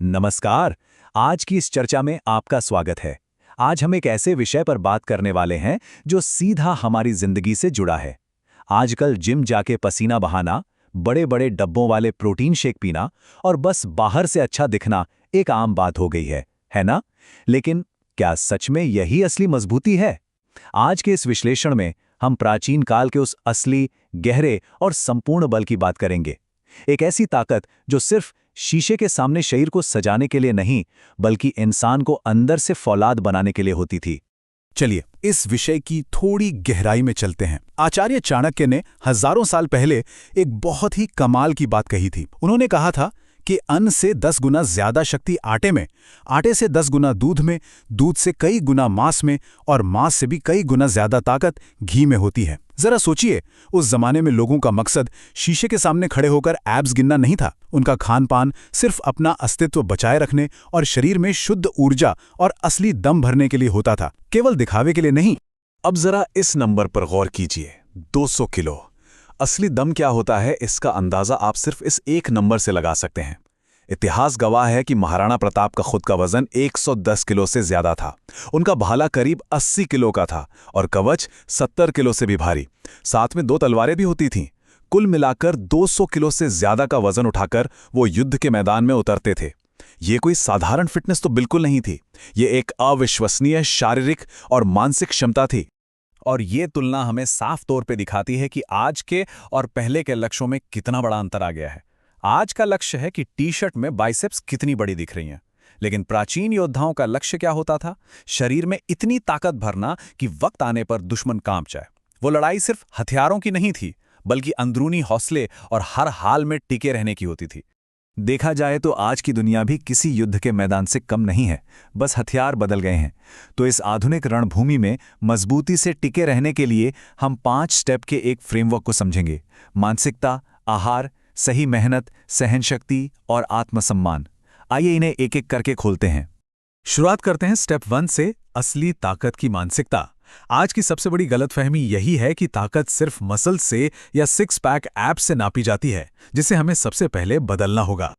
नमस्कार। आज की इस चर्चा में आपका स्वागत है। आज हम एक ऐसे विषय पर बात करने वाले हैं जो सीधा हमारी जिंदगी से जुड़ा है। आजकल जिम जाके पसीना बहाना, बड़े बड़े डब्बों वाले प्रोटीन शेक पीना और बस बाहर से अच्छा दिखना एक आम बात हो गई है ना? लेकिन क्या सच में यही असली मजबूती है? आज के इस विश्लेषण में हम प्राचीन काल के उस असली, गहरे और संपूर्ण बल की बात करेंगे। एक ऐसी ताकत जो सिर्फ शीशे के सामने शरीर को सजाने के लिए नहीं, बल्कि इंसान को अंदर से फौलाद बनाने के लिए होती थी। चलिए इस विषय की थोड़ी गहराई में चलते हैं। आचार्य चाणक्य ने हजारों साल पहले एक बहुत ही कमाल की बात कही थी। उन्होंने कहा था कि अन्न से 10 गुना ज्यादा शक्ति आटे में, आटे से 10 गुना दूध में, दूध से कई गुना मांस में और मांस से भी कई गुना ज्यादा ताकत घी में होती है। जरा सोचिए, उस जमाने में लोगों का मकसद शीशे के सामने खड़े होकर एब्स गिनना नहीं था। उनका खान पान सिर्फ अपना अस्तित्व बचाए रखने और शरीर में शुद्ध ऊर्जा और असली दम भरने के लिए होता था, केवल दिखावे के लिए नहीं। अब जरा इस नंबर पर गौर कीजिए, 200 किलो। असली दम क्या होता है, इसका अंदाजा आप सिर्फ इस एक नंबर से लगा सकते हैं। इतिहास गवाह है कि महाराणा प्रताप का खुद का वजन 110 किलो से ज्यादा था। उनका भाला करीब 80 किलो का था और कवच 70 किलो से भी भारी। साथ में 2 तलवारें भी होती थीं। कुल मिलाकर 200 किलो से ज्यादा का वजन उठाकर वो युद्ध के मैदान में उतरते थे। ये कोई साधारण फिटनेस तो बिल्कुल नहीं थी। ये एक अविश्वसनीय शारीरिक और मानसिक क्षमता थी। और ये तुलना हमें साफ तौर पे दिखाती है कि आज के और पहले के लक्ष्यों में कितना बड़ा अंतर आ गया है। आज का लक्ष्य है कि टी-शर्ट में बाइसेप्स कितनी बड़ी दिख रही हैं, लेकिन प्राचीन योद्धाओं का लक्ष्य क्या होता था? शरीर में इतनी ताकत भरना कि वक्त आने पर दुश्मन कांप जाए। वो लड़ाई सिर्फ हथियारों की नहीं थी, बल्कि अंदरूनी हौसले और हर हाल में टिके रहने की होती थी। देखा जाए तो आज की दुनिया भी किसी युद्ध के मैदान से कम नहीं है, बस हथियार बदल गए हैं। तो इस आधुनिक रणभूमि में मजबूती से टिके रहने के लिए हम 5 स्टेप के एक फ्रेमवर्क को समझेंगे। मानसिकता, आहार, सही मेहनत, सहनशक्ति और आत्मसम्मान। आइए इन्हें एक एक करके खोलते हैं। शुरुआत करते हैं स्टेप 1 से, असली ताकत की मानसिकता। आज की सबसे बड़ी गलतफहमी यही है कि ताकत सिर्फ मसल से या 6 पैक एब्स से नापी जाती है, जिसे हमें सबसे पहले बदलना होगा।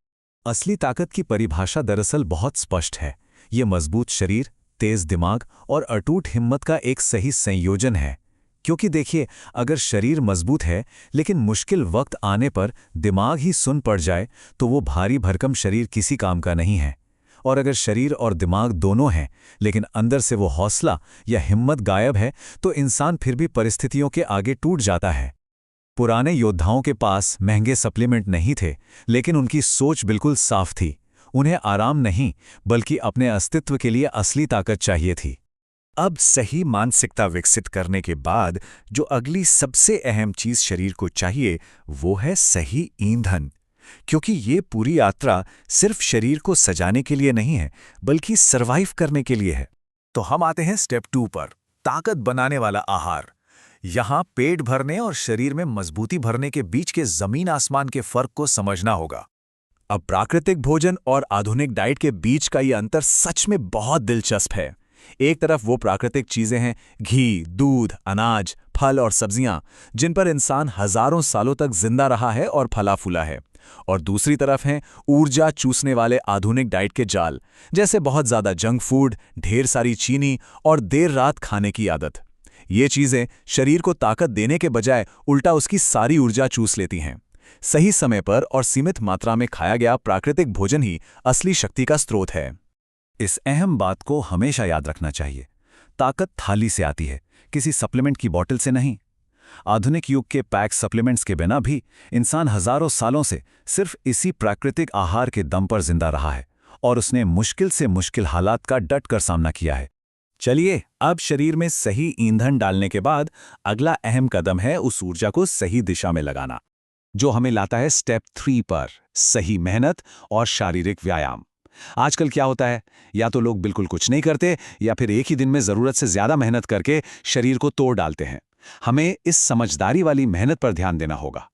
असली ताकत की परिभाषा दरअसल बहुत स्पष्ट है। ये मजबूत शरीर, तेज दिमाग और अटूट हिम्मत का एक सही संयोजन है। क्योंकि देखिए, अगर शरीर मजबूत है लेकिन मुश्किल वक्त आने पर दिमाग ही सुन पड़ जाए तो वो भारी भरकम शरीर किसी काम का नहीं है। और अगर शरीर और दिमाग दोनों हैं लेकिन अंदर से वो हौसला या हिम्मत गायब है, तो इंसान फिर भी परिस्थितियों के आगे टूट जाता है। पुराने योद्धाओं के पास महंगे सप्लीमेंट नहीं थे, लेकिन उनकी सोच बिल्कुल साफ थी। उन्हें आराम नहीं, बल्कि अपने अस्तित्व के लिए असली ताकत चाहिए थी। अब सही मानसिकता विकसित करने के बाद जो अगली सबसे अहम चीज शरीर को चाहिए, वो है सही ईंधन। क्योंकि ये पूरी यात्रा सिर्फ शरीर को सजाने के लिए नहीं है, बल्कि सरवाइव करने के लिए है। तो हम आते हैं स्टेप 2 पर, ताकत बनाने वाला आहार। यहां पेट भरने और शरीर में मजबूती भरने के बीच के जमीन आसमान के फर्क को समझना होगा। अब प्राकृतिक भोजन और आधुनिक डाइट के बीच का ये अंतर सच में बहुत दिलचस्प है। एक तरफ वो प्राकृतिक चीजें हैं, घी, दूध, अनाज, फल और सब्जियां, जिन पर इंसान हजारों सालों तक जिंदा रहा है और फला फूला है। और दूसरी तरफ हैं ऊर्जा चूसने वाले आधुनिक डाइट के जाल, जैसे बहुत ज्यादा जंक फूड, ढेर सारी चीनी और देर रात खाने की आदत। ये चीजें शरीर को ताकत देने के बजाय उल्टा उसकी सारी ऊर्जा चूस लेती हैं। सही समय पर और सीमित मात्रा में खाया गया प्राकृतिक भोजन ही असली शक्ति का स्रोत है। इस अहम बात को हमेशा याद रखना चाहिए। ताकत थाली से आती है, किसी सप्लीमेंट की बोतल से नहीं। आधुनिक युग के पैक सप्लीमेंट्स के बिना भी इंसान हजारों सालों से सिर्फ इसी प्राकृतिक आहार के दम पर जिंदा रहा है और उसने मुश्किल से मुश्किल हालात का डट कर सामना किया है। चलिए, अब शरीर में सही ईंधन डालने के बाद अगला अहम कदम है उस ऊर्जा को सही दिशा में लगाना, जो हमें लाता है स्टेप 3 पर, सही मेहनत और शारीरिक व्यायाम। आजकल क्या होता है, या तो लोग बिल्कुल कुछ नहीं करते या फिर एक ही दिन में जरूरत से ज्यादा मेहनत करके शरीर को तोड़ डालते हैं। हमें इस समझदारी वाली मेहनत पर ध्यान देना होगा।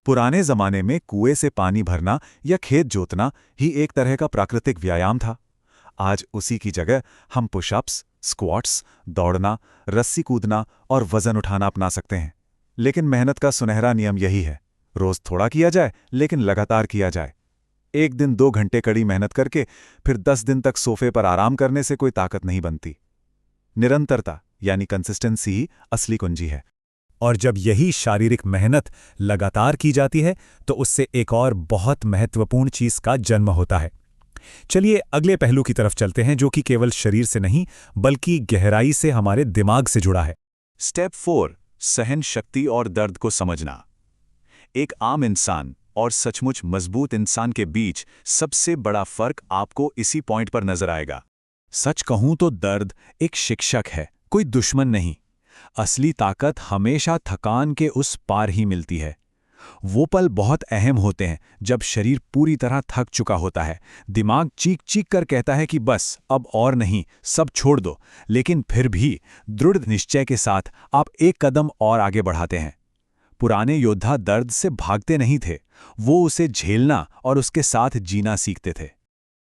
पुराने जमाने में कुएं से पानी भरना या खेत जोतना ही एक तरह का प्राकृतिक व्यायाम था। आज उसी की जगह हम पुशअप्स, स्क्वाट्स, दौड़ना, रस्सी कूदना और वजन उठाना अपना सकते हैं। लेकिन मेहनत का सुनहरा नियम यही है, रोज थोड़ा किया जाए लेकिन लगातार किया जाए। एक दिन 2 घंटे कड़ी मेहनत करके फिर 10 दिन तक सोफे पर आराम करने से कोई ताकत नहीं बनती। निरंतरता यानी कंसिस्टेंसी ही असली कुंजी है। और जब यही शारीरिक मेहनत लगातार की जाती है तो उससे एक और बहुत महत्वपूर्ण चीज का जन्म होता है। चलिए अगले पहलू की तरफ चलते हैं, जो कि केवल शरीर से नहीं बल्कि गहराई से हमारे दिमाग से जुड़ा है। स्टेप 4, सहन शक्ति और दर्द को समझना। एक आम इंसान और सचमुच मजबूत इंसान के बीच सबसे बड़ा फर्क आपको इसी पॉइंट पर नजर आएगा। सच कहूं तो दर्द एक शिक्षक है, कोई दुश्मन नहीं। असली ताकत हमेशा थकान के उस पार ही मिलती है। वो पल बहुत अहम होते हैं जब शरीर पूरी तरह थक चुका होता है, दिमाग चीख चीख कर कहता है कि बस अब और नहीं, सब छोड़ दो, लेकिन फिर भी दृढ़ निश्चय के साथ आप एक कदम और आगे बढ़ाते हैं। पुराने योद्धा दर्द से भागते नहीं थे, वो उसे झेलना और उसके साथ जीना सीखते थे।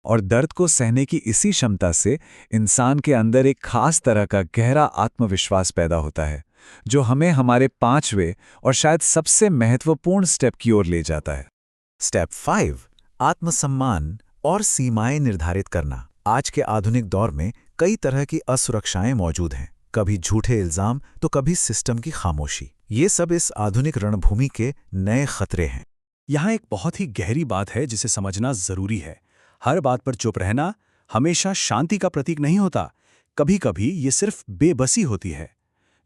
और दर्द को सहने की इसी क्षमता से इंसान के अंदर एक खास तरह का गहरा आत्मविश्वास पैदा होता है, जो हमें हमारे 5वें और शायद सबसे महत्वपूर्ण स्टेप की ओर ले जाता है। स्टेप 5, आत्मसम्मान और सीमाएं निर्धारित करना। आज के आधुनिक दौर में कई तरह की असुरक्षाएं मौजूद हैं, कभी झूठे इल्जाम तो कभी सिस्टम की खामोशी। ये सब इस आधुनिक रणभूमि के नए खतरे हैं। यहाँ एक बहुत ही गहरी बात है जिसे समझना जरूरी है। हर बात पर चुप रहना हमेशा शांति का प्रतीक नहीं होता। कभी कभी ये सिर्फ बेबसी होती है।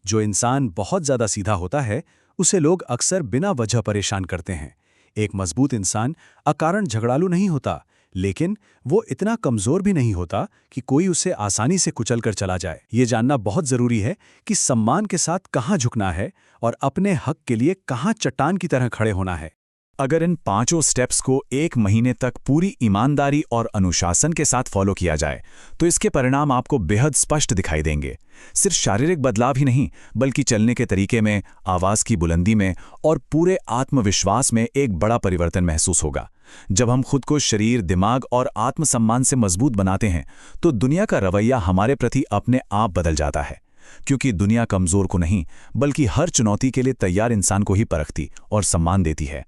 जो इंसान बहुत ज्यादा सीधा होता है उसे लोग अक्सर बिना वजह परेशान करते हैं। एक मजबूत इंसान अकारण झगड़ालू नहीं होता, लेकिन वो इतना कमजोर भी नहीं होता कि कोई उसे आसानी से कुचल कर चला जाए। ये जानना बहुत जरूरी है कि सम्मान के साथ कहाँ झुकना है और अपने हक के लिए कहाँ चट्टान की तरह खड़े होना है। अगर इन 5 स्टेप्स को 1 महीने तक पूरी ईमानदारी और अनुशासन के साथ फॉलो किया जाए तो इसके परिणाम आपको बेहद स्पष्ट दिखाई देंगे। सिर्फ शारीरिक बदलाव ही नहीं, बल्कि चलने के तरीके में, आवाज की बुलंदी में और पूरे आत्मविश्वास में एक बड़ा परिवर्तन महसूस होगा। जब हम खुद को शरीर, दिमाग और आत्मसम्मान से मजबूत बनाते हैं तो दुनिया का रवैया हमारे प्रति अपने आप बदल जाता है, क्योंकि दुनिया कमजोर को नहीं बल्कि हर चुनौती के लिए तैयार इंसान को ही परखती और सम्मान देती है।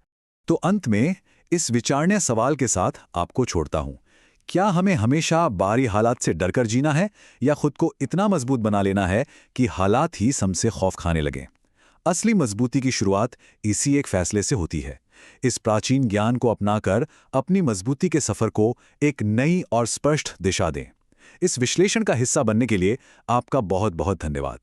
तो अंत में इस विचारणीय सवाल के साथ आपको छोड़ता हूं, क्या हमें हमेशा बाहरी हालात से डरकर जीना है या खुद को इतना मजबूत बना लेना है कि हालात ही हमसे खौफ खाने लगें? असली मजबूती की शुरुआत इसी एक फैसले से होती है। इस प्राचीन ज्ञान को अपनाकर अपनी मजबूती के सफर को एक नई और स्पष्ट दिशा दें। इस विश्लेषण का हिस्सा बनने के लिए आपका बहुत बहुत धन्यवाद।